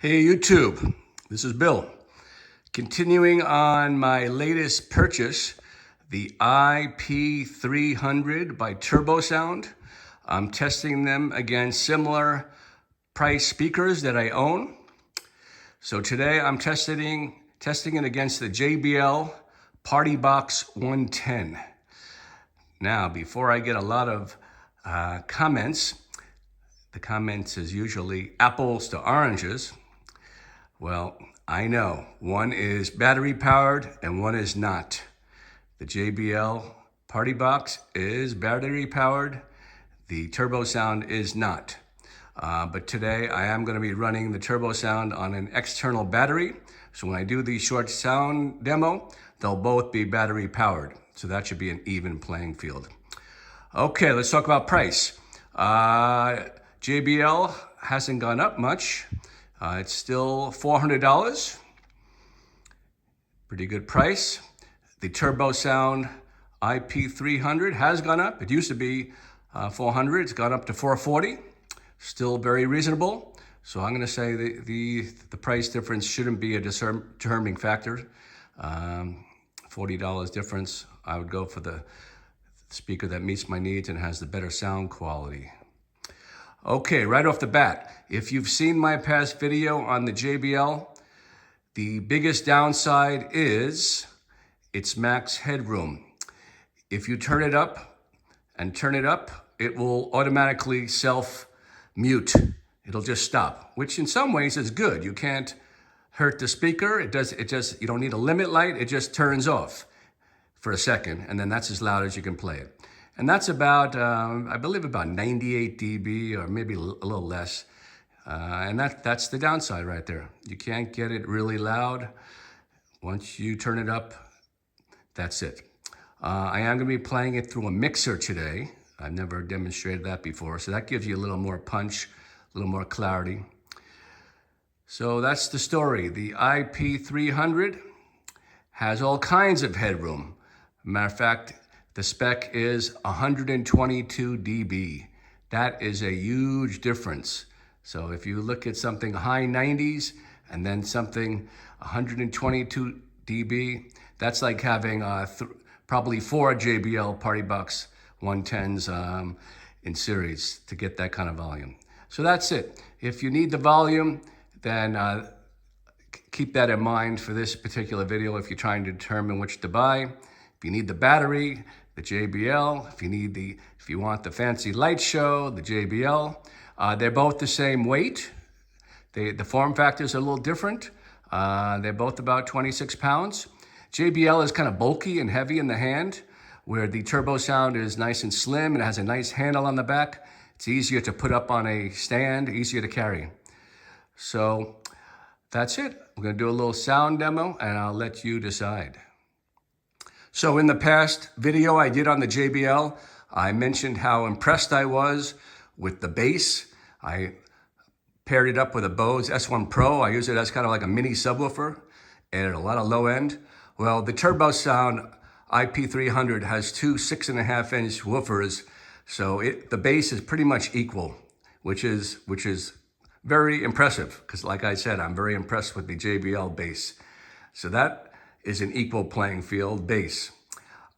Hey YouTube, this is Bill. Continuing on my latest purchase, the iP300 by TurboSound. I'm testing them against similar price speakers that I own. So today I'm testing it against the JBL Partybox110. Now, before I get a lot of comments, the comments is usually apples to oranges. Well, I know one is battery powered and one is not. The JBL Partybox is battery powered. The TurboSound is not. But today I am going to be running the TurboSound on an external battery. So when I do the short sound demo, they'll both be battery powered. So that should be an even playing field. Okay, let's talk about price. JBL hasn't gone up much. It's still $400. Pretty good price. The TurboSound iP300 has gone up. It used to be $400. It's gone up to $440. Still very reasonable. So I'm going to say the price difference shouldn't be a determining factor. $40 difference. I would go for the speaker that meets my needs and has the better sound quality. Okay, right off the bat, if you've seen my past video on the JBL, the biggest downside is its max headroom. If you turn it up, it will automatically self-mute. It'll just stop, which in some ways is good. You can't hurt the speaker. You don't need a limit light. It just turns off for a second, and then that's as loud as you can play it. And that's about, I believe about 98 dB or maybe a little less. And that's the downside right there. You can't get it really loud. Once you turn it up, that's it. I am gonna be playing it through a mixer today. I've never demonstrated that before. So that gives you a little more punch, a little more clarity. So that's the story. The iP300 has all kinds of headroom. Matter of fact, the spec is 122 dB. That is a huge difference. So if you look at something high 90s and then something 122 dB, that's like having probably 4 JBL Partybox110s in series to get that kind of volume. So that's it. If you need the volume, then keep that in mind for this particular video if you're trying to determine which to buy. If you need the battery, the JBL. If you want the fancy light show, the JBL. They're both the same weight. The form factors are a little different. They're both about 26 pounds. JBL is kind of bulky and heavy in the hand, where the TurboSound is nice and slim and it has a nice handle on the back. It's easier to put up on a stand, easier to carry. So that's it. We're gonna do a little sound demo and I'll let you decide. So in the past video I did on the JBL, I mentioned how impressed I was with the bass. I paired it up with a Bose S1 Pro. I use it as kind of like a mini subwoofer and a lot of low end. Well, the TurboSound iP300 has two 6.5-inch woofers, so the bass is pretty much equal, which is very impressive, because like I said, I'm very impressed with the JBL bass. So that is an equal playing field bass.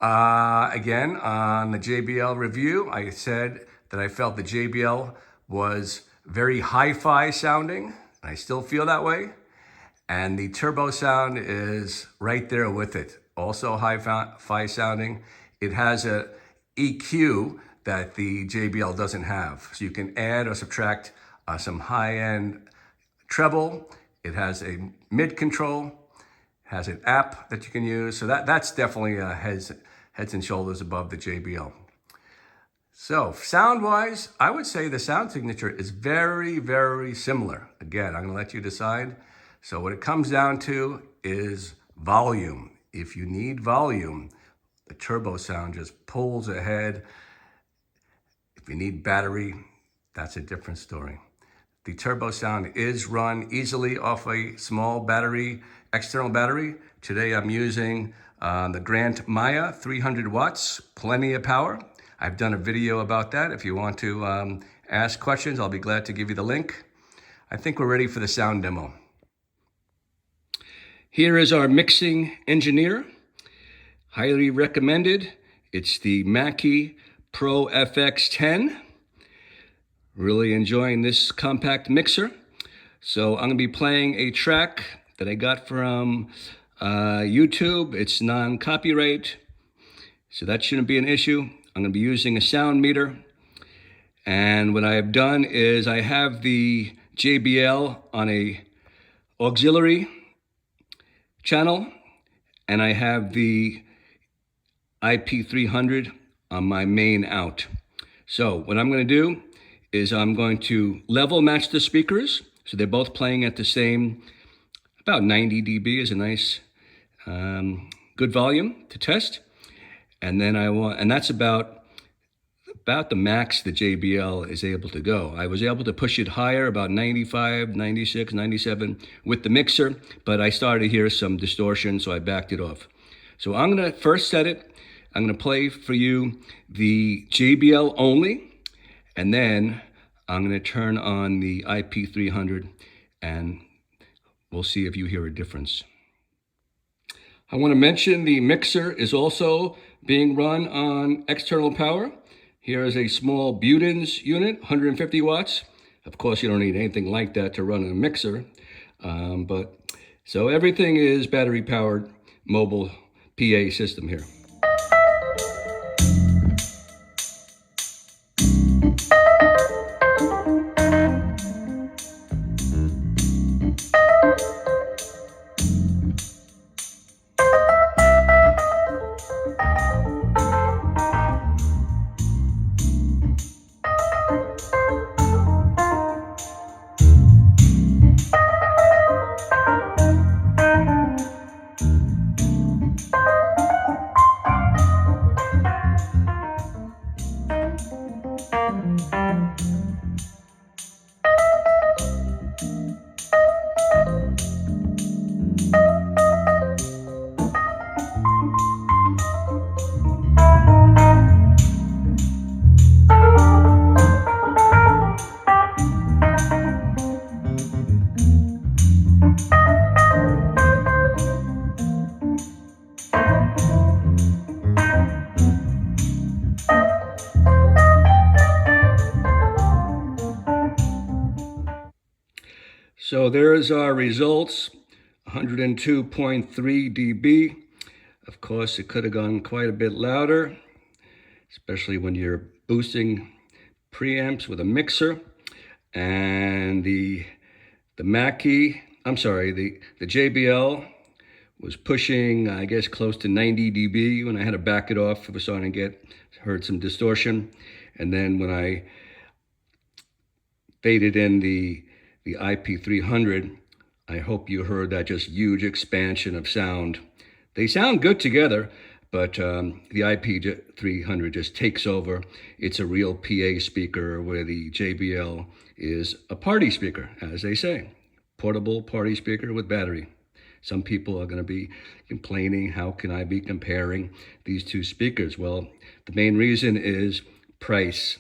Again, on the JBL review, I said that I felt the JBL was very hi-fi sounding, and I still feel that way. And the TurboSound is right there with it. Also hi-fi sounding. It has a EQ that the JBL doesn't have. So you can add or subtract some high-end treble. It has a mid control. Has an app that you can use. So that's definitely heads and shoulders above the JBL. So sound-wise, I would say the sound signature is very, very similar. Again, I'm gonna let you decide. So what it comes down to is volume. If you need volume, the TurboSound just pulls ahead. If you need battery, that's a different story. The TurboSound is run easily off a small battery, external battery. Today I'm using the Grant Maya 300 watts, plenty of power. I've done a video about that. If you want to ask questions, I'll be glad to give you the link. I think we're ready for the sound demo. Here is our mixing engineer. Highly recommended. It's the Mackie Pro FX10. Really enjoying this compact mixer. So I'm gonna be playing a track that I got from YouTube. It's non-copyright, so that shouldn't be an issue. I'm gonna be using a sound meter. And what I have done is I have the JBL on a auxiliary channel, and I have the iP300 on my main out. So what I'm going to do is I'm going to level match the speakers, so they're both playing at the same, about 90 dB is a nice good volume to test. And then and that's about the max the JBL is able to go. I was able to push it higher, about 95, 96, 97 with the mixer, but I started to hear some distortion, so I backed it off. So I'm gonna first set it. I'm gonna play for you the JBL only, and then I'm gonna turn on the iP300 and we'll see if you hear a difference. I wanna mention the mixer is also being run on external power. Here is a small Buden's unit, 150 watts. Of course, you don't need anything like that to run a mixer. So everything is battery powered mobile PA system here. So there's our results, 102.3 dB. Of course, it could have gone quite a bit louder, especially when you're boosting preamps with a mixer. And the JBL was pushing, I guess, close to 90 dB. When I had to back it off, it was starting to heard some distortion. And then when I faded in the iP300, I hope you heard that just huge expansion of sound. They sound good together, but the iP300 just takes over. It's a real PA speaker, where the JBL is a party speaker, as they say. Portable party speaker with battery. Some people are going to be complaining, how can I be comparing these two speakers? Well, the main reason is price.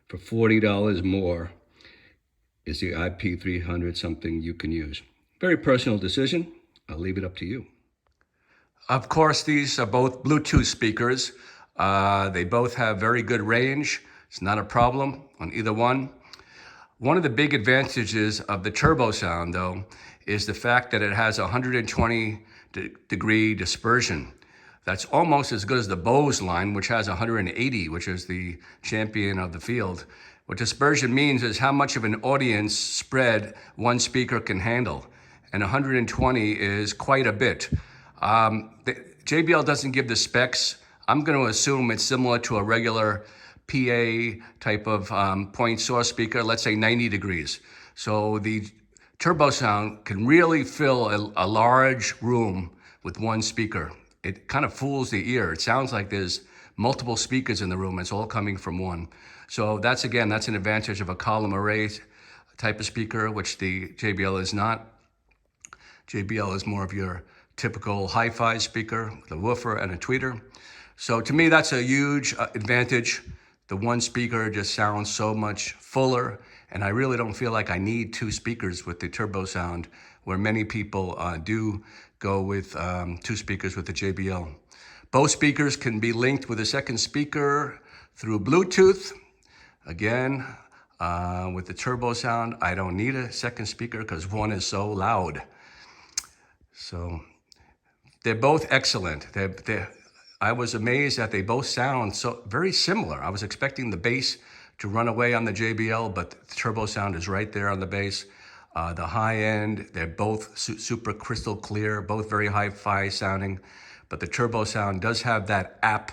For $40 more, is the iP300 something you can use? Very personal decision. I'll leave it up to you. Of course, these are both Bluetooth speakers. They both have very good range. It's not a problem on either one. One of the big advantages of the TurboSound, though, is the fact that it has 120 degree dispersion. That's almost as good as the Bose line, which has 180, which is the champion of the field. What dispersion means is how much of an audience spread one speaker can handle. And 120 is quite a bit. JBL doesn't give the specs. I'm going to assume it's similar to a regular PA type of point source speaker, let's say 90 degrees. So the TurboSound can really fill a large room with one speaker. It kind of fools the ear. It sounds like there's multiple speakers in the room. It's all coming from one. So that's an advantage of a column array type of speaker, which the JBL is not. JBL is more of your typical hi-fi speaker with a woofer and a tweeter. So to me, that's a huge advantage. The one speaker just sounds so much fuller And I really don't feel like I need two speakers with the TurboSound, where many people do go with two speakers with the JBL. Both speakers can be linked with a second speaker through Bluetooth. Again, with the TurboSound, I don't need a second speaker because one is so loud. So they're both excellent. I was amazed that they both sound so very similar. I was expecting the bass to run away on the JBL, but the TurboSound is right there on the bass. The high end, they're both super crystal clear, both very hi-fi sounding, but the TurboSound does have that app.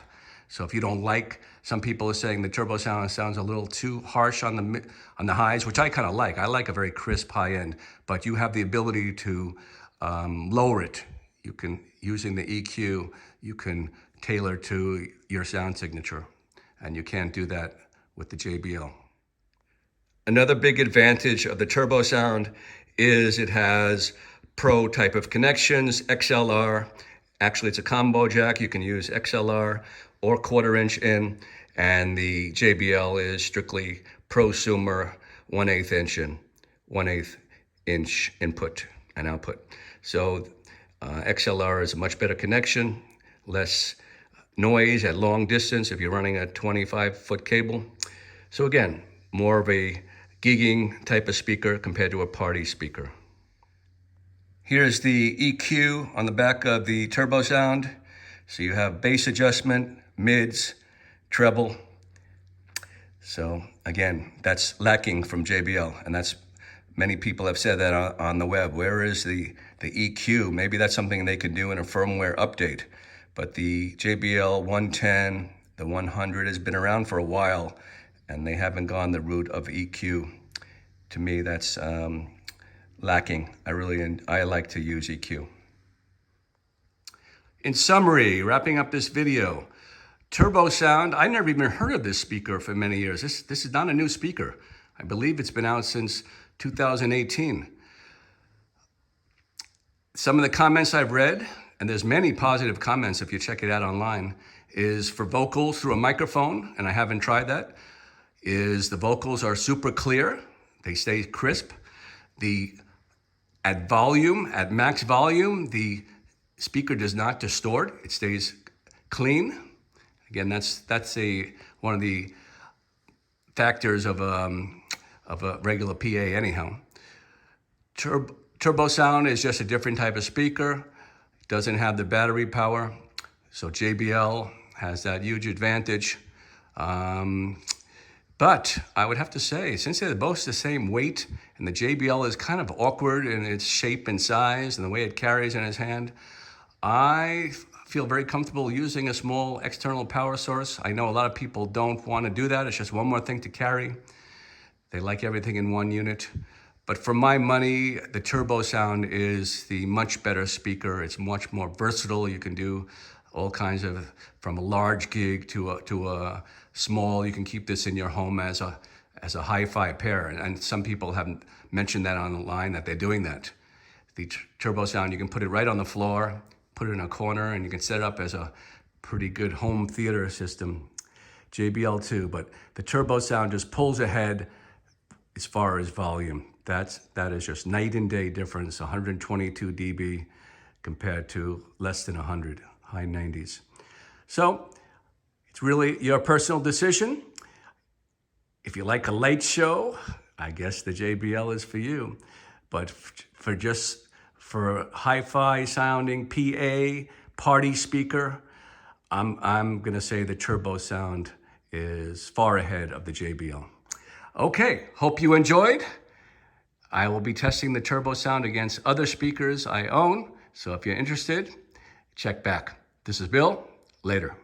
So if you don't like, some people are saying the TurboSound sounds a little too harsh on the highs, which I kind of like. I like a very crisp high end, but you have the ability to lower it. You can, using the EQ, you can tailor to your sound signature, and you can't do that with the JBL. Another big advantage of the TurboSound is it has pro type of connections, XLR. Actually, it's a combo jack. You can use XLR or 1/4 inch in, and the JBL is strictly prosumer 1/8 inch in, 1/8 inch input and output. So XLR is a much better connection, less noise at long distance if you're running a 25-foot cable. So again, more of a gigging type of speaker compared to a party speaker. Here's the EQ on the back of the TurboSound. So you have bass adjustment, mids, treble. So again, that's lacking from JBL, and that's, many people have said that on the web. Where is the EQ? Maybe that's something they could do in a firmware update. But the JBL 110, the 100 has been around for a while, and they haven't gone the route of EQ. To me, that's lacking. I like to use EQ. In summary, wrapping up this video, TurboSound, I never even heard of this speaker for many years. This is not a new speaker. I believe it's been out since 2018. Some of the comments I've read, and there's many positive comments if you check it out online, is for vocals through a microphone, and I haven't tried that, is the vocals are super clear. They stay crisp. At volume, at max volume, the speaker does not distort. It stays clean. Again, that's one of the factors of a regular PA anyhow. TurboSound is just a different type of speaker. It doesn't have the battery power. So JBL has that huge advantage. But I would have to say, since they're both the same weight, and the JBL is kind of awkward in its shape and size and the way it carries in its hand, I feel very comfortable using a small external power source. I know a lot of people don't want to do that. It's just one more thing to carry. They like everything in one unit. But for my money, the TurboSound is the much better speaker. It's much more versatile. You can do all kinds of, from a large gig to a small. You can keep this in your home as a hi-fi pair. And some people haven't mentioned that online, that they're doing that. The TurboSound, you can put it right on the floor, put it in a corner, and you can set it up as a pretty good home theater system. JBL too, but the TurboSound just pulls ahead as far as volume. That is just night and day difference, 122 dB compared to less than 100, high 90s. So it's really your personal decision. If you like a light show, I guess the JBL is for you. But for hi-fi sounding PA party speaker, I'm gonna say the TurboSound is far ahead of the JBL. Okay, hope you enjoyed. I will be testing the TurboSound against other speakers I own, so if you're interested, check back. This is Bill, later.